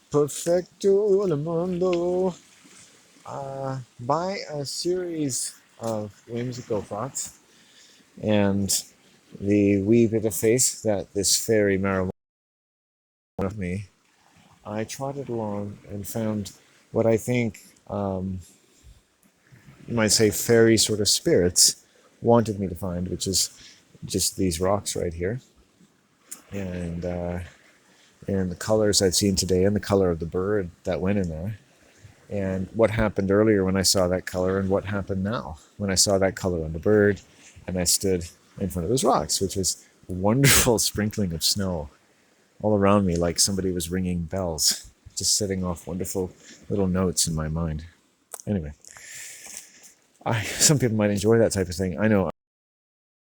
Perfecto el mundo. By a series of whimsical thoughts and the wee bit of faith that this fairy marijuana of me, I trotted along and found what I think you might say fairy sort of spirits wanted me to find, which is just these rocks right here, and and the colors I've seen today, and the color of the bird that went in there, and what happened earlier when I saw that color, and what happened now when I saw that color on the bird, and I stood in front of those rocks, which was a wonderful sprinkling of snow all around me, like somebody was ringing bells, just setting off wonderful little notes in my mind. Anyway, some people might enjoy that type of thing. I know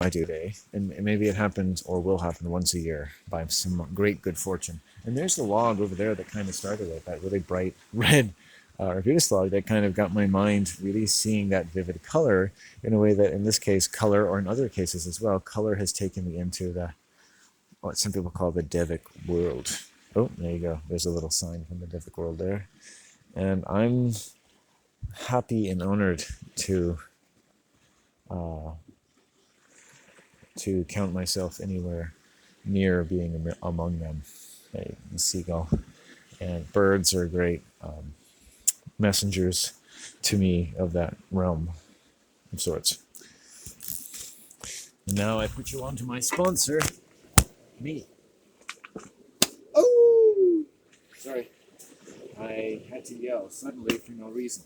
I do today, and maybe it happens or will happen once a year by some great good fortune. And there's the log over there that kind of started it, that really bright red Arbutus log that kind of got my mind really seeing that vivid color in a way that, in this case, color, or in other cases as well, color has taken me into the what some people call the Devic world. Oh, there you go. There's a little sign from the Devic world there. And I'm happy and honored uh, to count myself anywhere near being among them. A seagull and birds are great messengers to me of that realm of sorts. And now I put you on to my sponsor, me. Oh, sorry, I had to yell suddenly for no reason.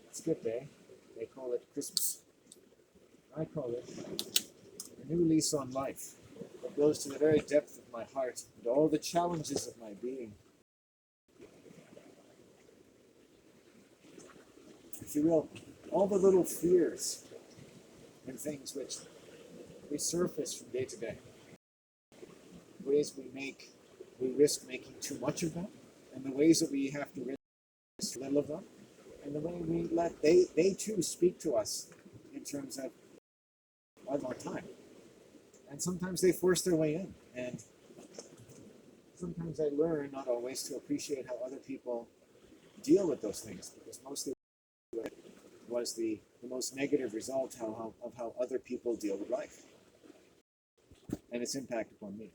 It's a good day. They call it Christmas. I call it a new lease on life that goes to the very depth of my heart and all the challenges of my being. If you will, all the little fears and things which resurface from day to day. Ways we risk making too much of them, and the ways that we have to risk little of them, and the way we let they too speak to us in terms of our time. And sometimes they force their way in, and sometimes I learn, not always, to appreciate how other people deal with those things, because mostly was the most negative result of how other people deal with life and its impact upon me.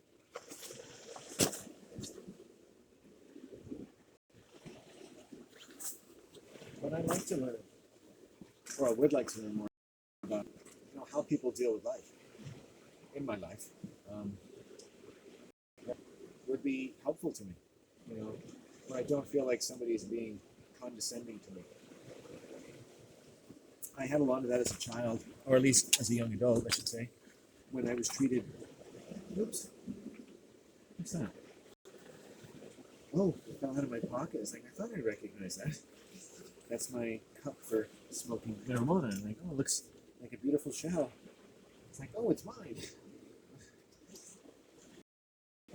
But I'd like to learn, or I would like to learn more about how people deal with life in my life. That would be helpful to me, when I don't feel like somebody is being condescending to me. I had a lot of that as a child, or at least as a young adult, I should say, when I was treated. Oops, what's that? Oh, it fell out of my pocket. It's like, I thought I recognized that. That's my cup for smoking marijuana. I'm like, oh, it looks like a beautiful shell. It's like, oh, it's mine.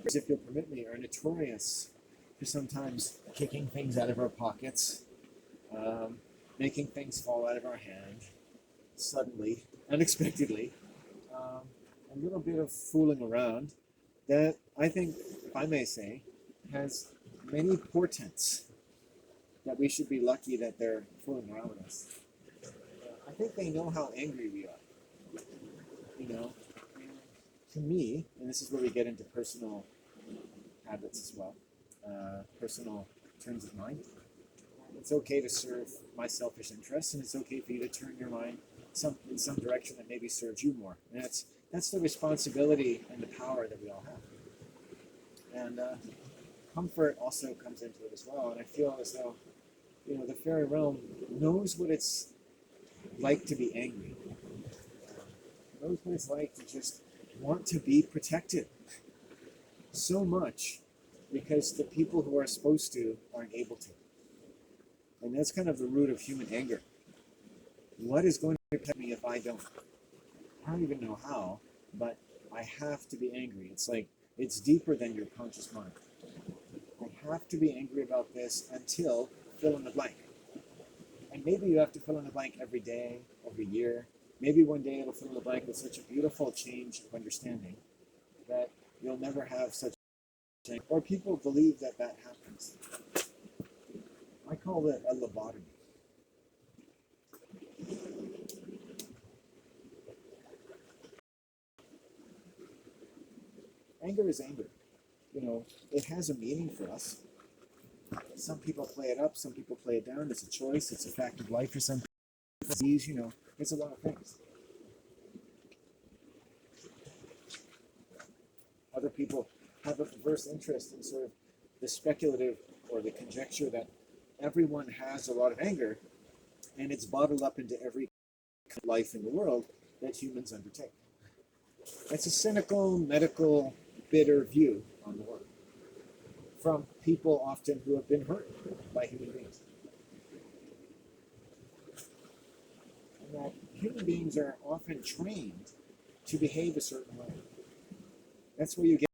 If you'll permit me, are notorious for sometimes kicking things out of our pockets, making things fall out of our hand, suddenly, unexpectedly, a little bit of fooling around that I think, if I may say, has many portents that we should be lucky that they're fooling around with us. I think they know how angry we are. To me, and this is where we get into personal habits as well, personal terms of mind. It's okay to serve my selfish interests, and it's okay for you to turn your mind in some direction that maybe serves you more. And that's the responsibility and the power that we all have. And comfort also comes into it as well. And I feel as though, the fairy realm knows what it's like to be angry. Knows what it's like to just want to be protected so much because the people who are supposed to aren't able to. And that's kind of the root of human anger. What is going to protect me if I don't? I don't even know how, but I have to be angry. It's like, it's deeper than your conscious mind. I have to be angry about this until fill in the blank. And maybe you have to fill in the blank every day, every year, maybe one day it'll fill in the blank with such a beautiful change of understanding that you'll never have such a thing. Or people believe that that happens. I call it a lobotomy. Anger is anger. You know, it has a meaning for us. Some people play it up, some people play it down. It's a choice, it's a fact of life for some people. You know, it's a lot of things. Other people have a perverse interest in sort of the speculative or the conjecture that everyone has a lot of anger and it's bottled up into every life in the world that humans undertake. That's a cynical, medical, bitter view on the world from people often who have been hurt by human beings. And that human beings are often trained to behave a certain way. That's where you get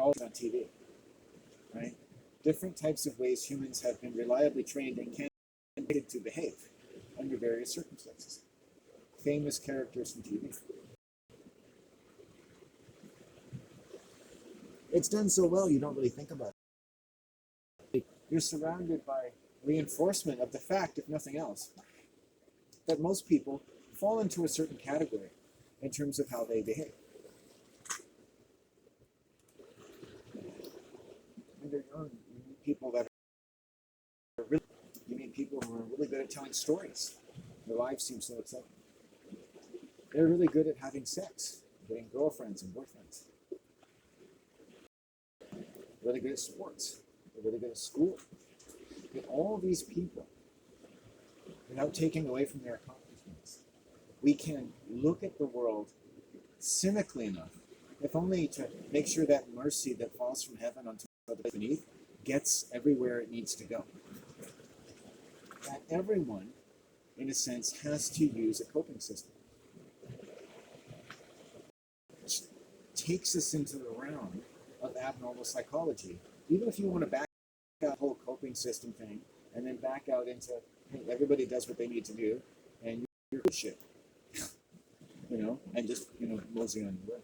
all on TV, right? Different types of ways humans have been reliably trained and can to behave under various circumstances. Famous characters from TV. It's done so well you don't really think about it. You're surrounded by reinforcement of the fact, if nothing else, that most people fall into a certain category in terms of how they behave. When you're young, you meet people that are really, you meet people who are really good at telling stories. Their lives seem so exciting. They're really good at having sex, getting girlfriends and boyfriends. Really good at sports. They're really good at school. But all these people, without taking away from their accomplishments, we can look at the world cynically enough, if only to make sure that mercy that falls from heaven onto the place beneath gets everywhere it needs to go. That everyone, in a sense, has to use a coping system. Which takes us into the realm of abnormal psychology. Even if you want to back out the whole coping system thing and then back out into, hey, everybody does what they need to do and you're good shit. You know, and just, you know, mosey on your way.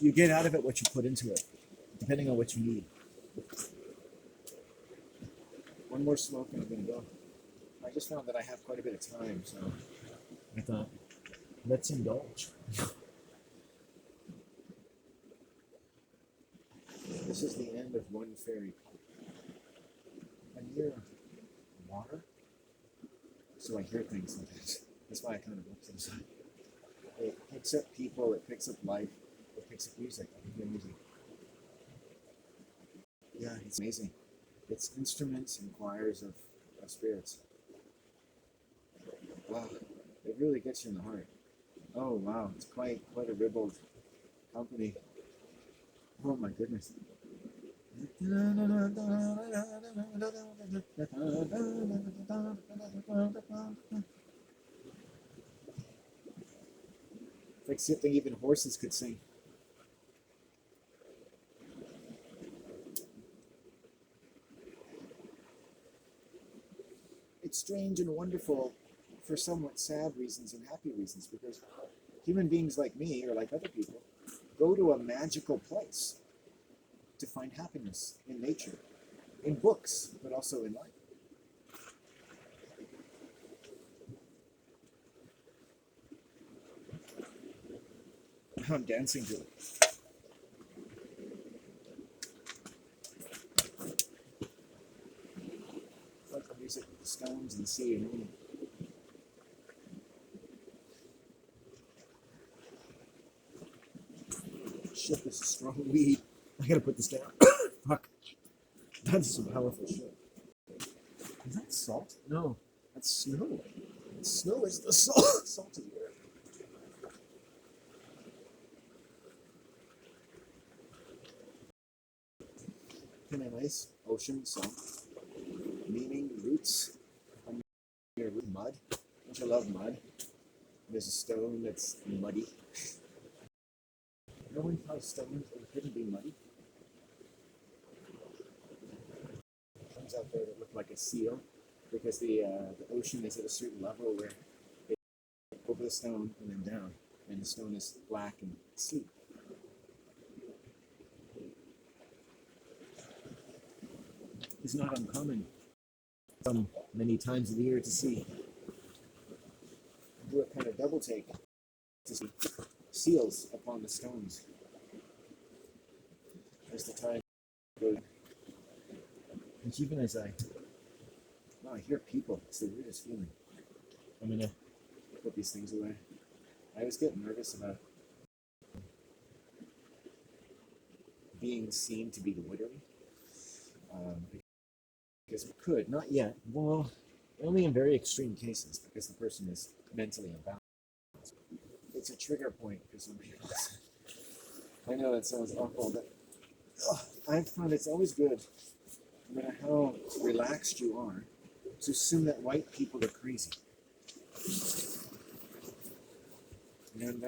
You get out of it what you put into it, depending on what you need. One more smoke and I'm going to go. I just found that I have quite a bit of time, so I thought, let's indulge. This is the end of one ferry. I'm near water, so I hear things sometimes. That's why I kind of look to the side. It picks up people, it picks up life, it picks up music. I can hear music. Yeah, it's amazing. It's instruments and choirs of spirits. Wow, it really gets you in the heart. Oh wow, it's quite a ribald company. Oh my goodness. It's like something even horses could sing. It's strange and wonderful for somewhat sad reasons and happy reasons, because human beings like me, or like other people, go to a magical place to find happiness in nature, in books, but also in life. I'm dancing to it. It's like the music of the stones and the sea and wind. Shit, this is strong weed. I gotta put this down. Fuck. That's some powerful shit. Is that salt? No, that's snow. Snow is the salt of the earth. Can I nice ocean salt? Meaning roots. I'm near mud. Don't you love mud? There's a stone that's muddy. No one how stones couldn't be muddy. Stones out there that look like a seal. because the ocean is at a certain level where they go over the stone and then down, and the stone is black and asleep. It's not uncommon many times of the year to see, do a kind of double take, to see seals upon the stones as the tide goes. And even as I hear people, it's the weirdest feeling. I'm gonna put these things away. I always get nervous about being seen to be loitering. Because we could, not yet, well, only in very extreme cases, because the person is mentally imbalanced. It's a trigger point for some people. I know that sounds awful, but I've found it's always good, no matter how relaxed you are, to assume that white people are crazy. And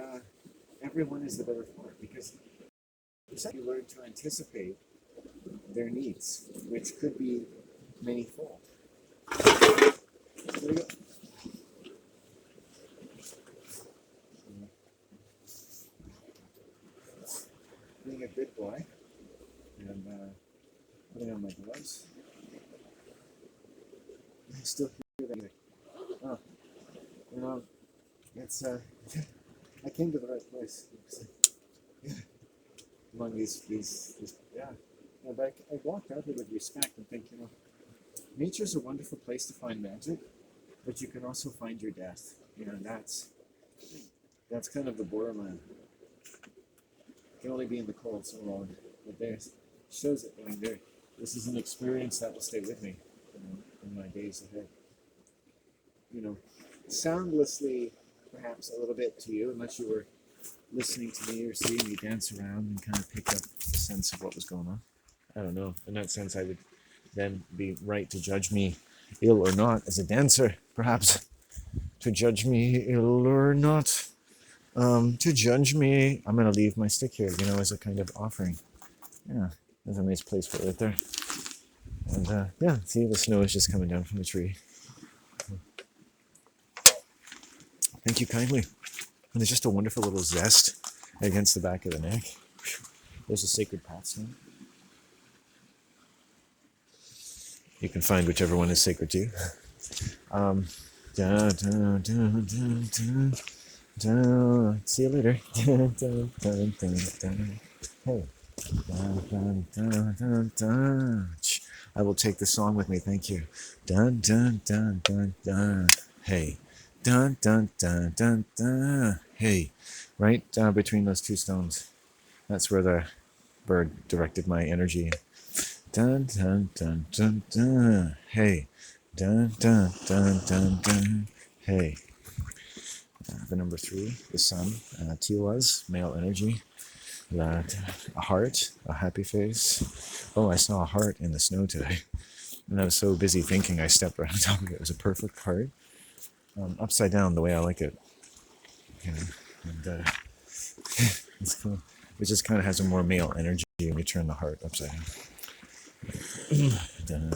everyone is the better for it, because you learn to anticipate their needs, which could be many-fold. There we go. Being a good boy and putting on my gloves. I still hear that music. Oh, you know, it's I came to the right place. Yeah. Among these yeah. But I walked out here with respect and think, nature's a wonderful place to find magic, but you can also find your death. That's kind of the borderline. You can only be in the cold so long, but there's shows it. This is an experience that will stay with me in my days ahead. Soundlessly, perhaps a little bit to you, unless you were listening to me or seeing me dance around and kind of pick up a sense of what was going on. I don't know. In that sense, I would then be right to judge me ill or not as a dancer, perhaps. To judge me ill or not. To judge me, I'm going to leave my stick here, as a kind of offering. Yeah, there's a nice place for it right there. And yeah, see, the snow is just coming down from the tree. Thank you kindly. And there's just a wonderful little zest against the back of the neck. There's a sacred path stone. You can find whichever one is sacred to you. See you later. Hey. I will take the song with me, thank you. Dun dun dun dun dun. Hey. Dun dun dun dun dun. Hey. Right between those two stones. That's where the bird directed my energy. Dun dun dun dun dun. Hey. Dun dun dun dun dun. Hey. The number 3, the sun. Tiwas, male energy. A heart, a happy face. Oh, I saw a heart in the snow today. And I was so busy thinking I stepped right on top of it. It was a perfect heart. Upside down, the way I like it. And it's cool. It just kind of has a more male energy when you turn the heart upside down.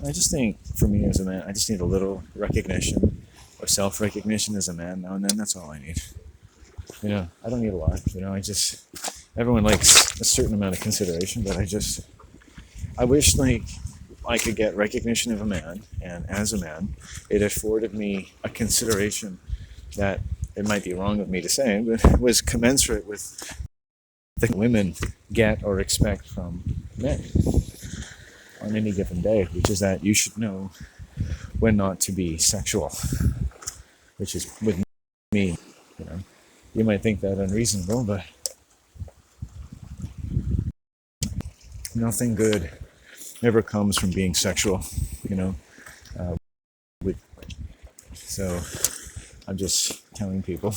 I just think, for me as a man, I just need a little recognition or self-recognition as a man now and then. That's all I need. I don't need a lot. Everyone likes a certain amount of consideration, but I wish I could get recognition of a man, and as a man, it afforded me a consideration that, it might be wrong of me to say, but was commensurate with the women get or expect from men on any given day, which is that you should know when not to be sexual, which is with me. You might think that unreasonable, but nothing good ever comes from being sexual, so I'm just telling people,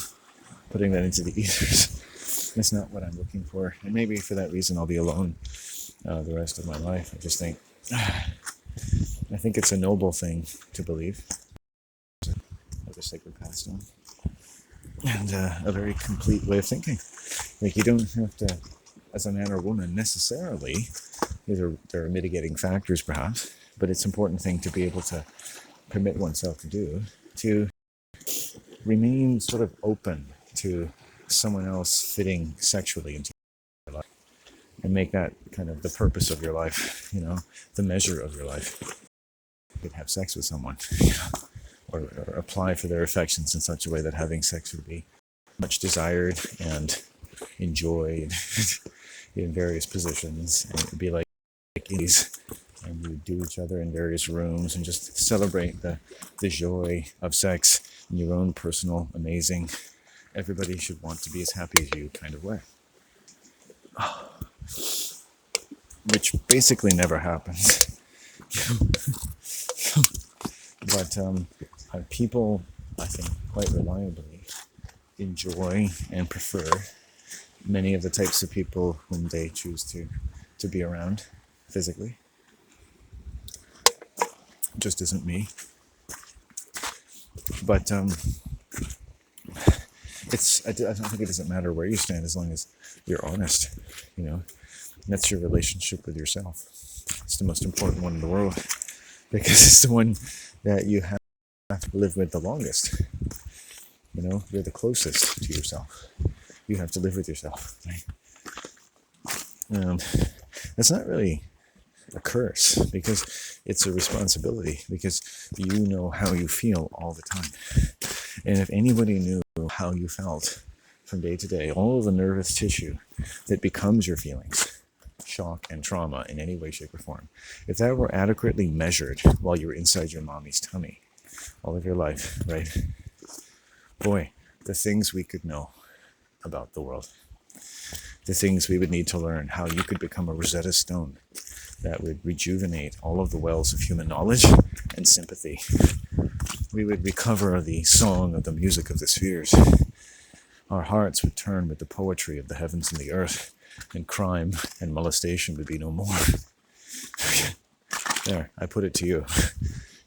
putting that into the ethers. It's not what I'm looking for, and maybe for that reason I'll be alone the rest of my life. I think it's a noble thing to believe, as a sacred pastime, and a very complete way of thinking. You don't have to, as a man or woman, necessarily, there are mitigating factors perhaps, but it's an important thing to be able to permit oneself to do, to remain sort of open to someone else fitting sexually into your life and make that kind of the purpose of your life, the measure of your life. You could have sex with someone, or apply for their affections in such a way that having sex would be much desired and enjoyed in various positions, and it would be like these, and you do each other in various rooms and just celebrate the joy of sex in your own personal, amazing, everybody should want to be as happy as you kind of way. Which basically never happens. But people, I think, quite reliably enjoy and prefer many of the types of people whom they choose to be around physically. Just isn't me. But I don't think it doesn't matter where you stand as long as you're honest. That's your relationship with yourself. It's the most important one in the world, because it's the one that you have to live with the longest. You're the closest to yourself. You have to live with yourself, right? That's not really a curse, because it's a responsibility, because you know how you feel all the time. And if anybody knew how you felt from day to day, all of the nervous tissue that becomes your feelings, shock and trauma in any way, shape, or form, if that were adequately measured while you were inside your mommy's tummy all of your life, right? Boy, the things we could know about the world, the things we would need to learn, how you could become a Rosetta Stone that would rejuvenate all of the wells of human knowledge and sympathy. We would recover the song of the music of the spheres. Our hearts would turn with the poetry of the heavens and the earth, and crime and molestation would be no more. There, I put it to you.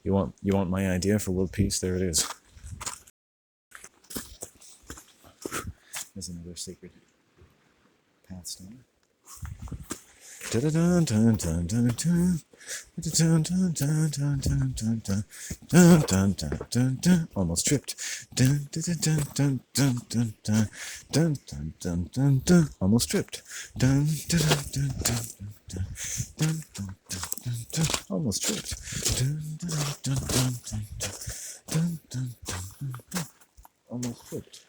You want my idea for world peace? There it is. There's another sacred path stone. Almost tripped. Almost tripped. Almost tripped. Almost tripped.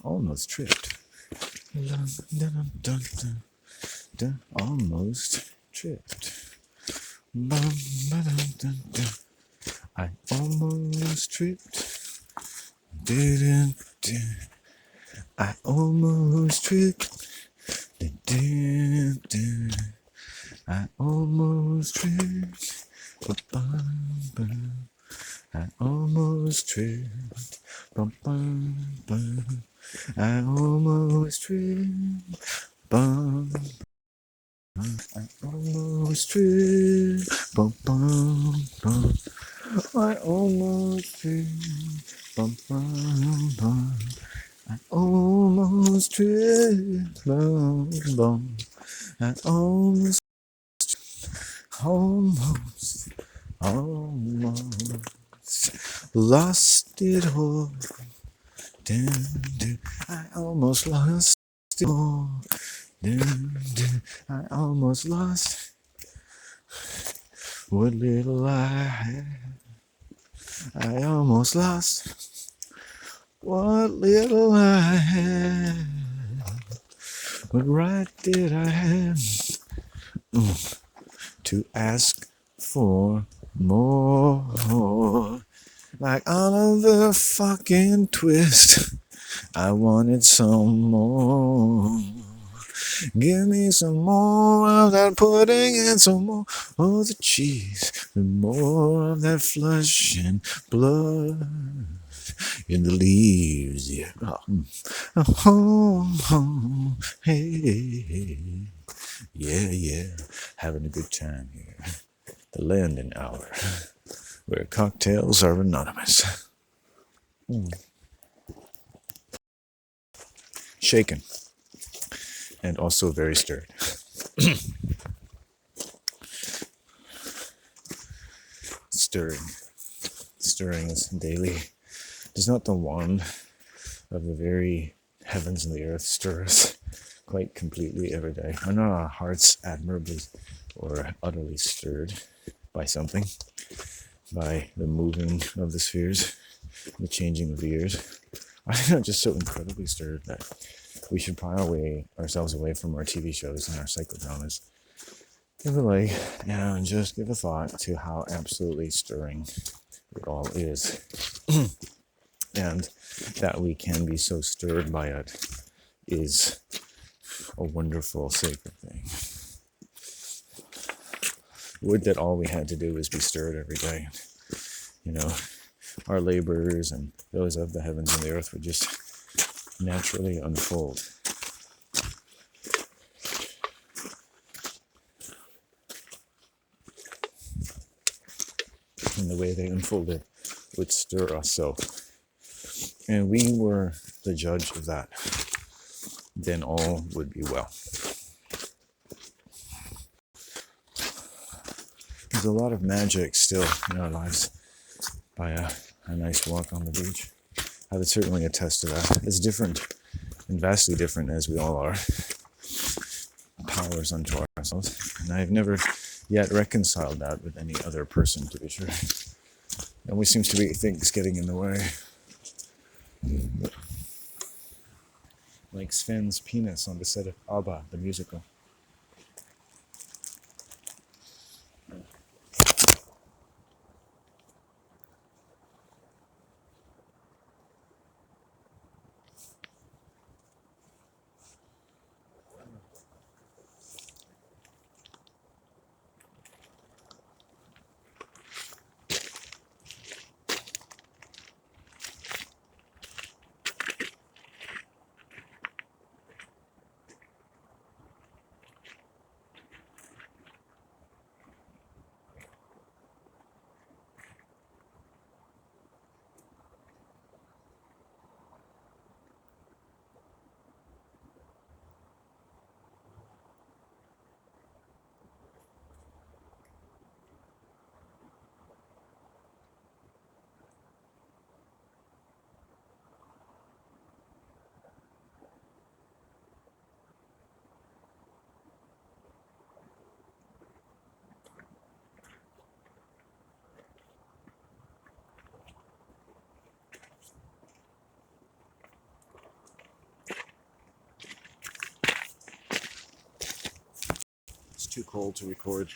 Almost tripped. Almost tripped. I almost tripped. I almost tripped. I almost tripped. I almost tripped. I almost tripped. I almost tripped. I almost tripped. I almost tripped. I almost lost it all. I almost lost it all. I almost lost what little I had. I almost lost what little I had. What right did I have to ask for more? Like Oliver fucking Twist, I wanted some more. Give me some more of that pudding and some more of the cheese, and more of that flesh and blood in the leaves. Yeah. Hey. Yeah. Having a good time here. The landing hour, where cocktails are anonymous. Shaken. and also very stirred. Stirring is daily. Does not the wand of the very heavens and the earth stir us quite completely every day? Are not our hearts admirably or utterly stirred by something? By the moving of the spheres, the changing of the years? Are they not just so incredibly stirred that we should pry ourselves away from our TV shows and our psychodramas? Give a leg and just give a thought to how absolutely stirring it all is. And that we can be so stirred by it is a wonderful, sacred thing. Would that all we had to do was be stirred every day. You know, our labors and those of the heavens and the earth would just naturally unfold. And the way they unfolded would stir us so. And we were the judge of that. Then all would be well. There's a lot of magic still in our lives by a nice walk on the beach. I would certainly attest to that. It's different and vastly different, as we all are, powers unto ourselves. And I've never yet reconciled that with any other person, to be sure. There always seems to be things getting in the way. Like Sven's penis on the set of ABBA, the musical. It's too cold to record